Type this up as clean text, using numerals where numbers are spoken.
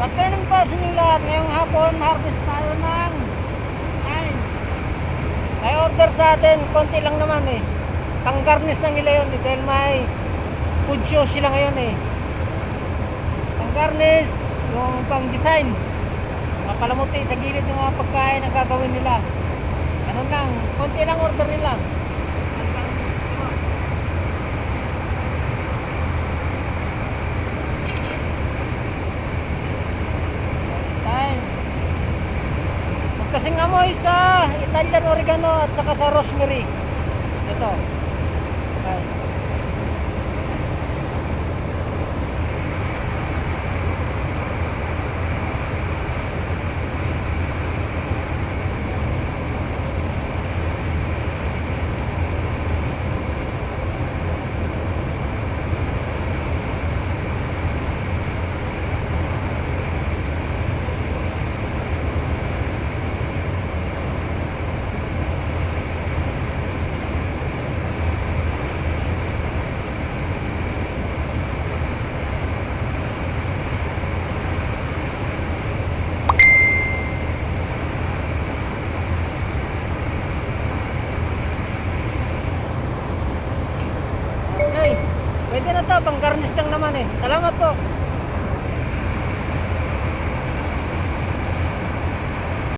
Pagkaling po sa inyong lahat, ngayong hapon, harvest tayo ng ay. May order sa atin, konti lang naman eh. Pang-garnish lang nila yun eh, dahil may food show sila ngayon eh. Pang-garnish, yung pang-design. Mga palamuti sa gilid ng mga pagkain ang gagawin nila. Ganun lang, konti lang order nila. Kasing amoy sa Italian oregano at saka sa rosemary. Ito. Okay. Pwede na to, pang garnish lang naman eh. Salamat po.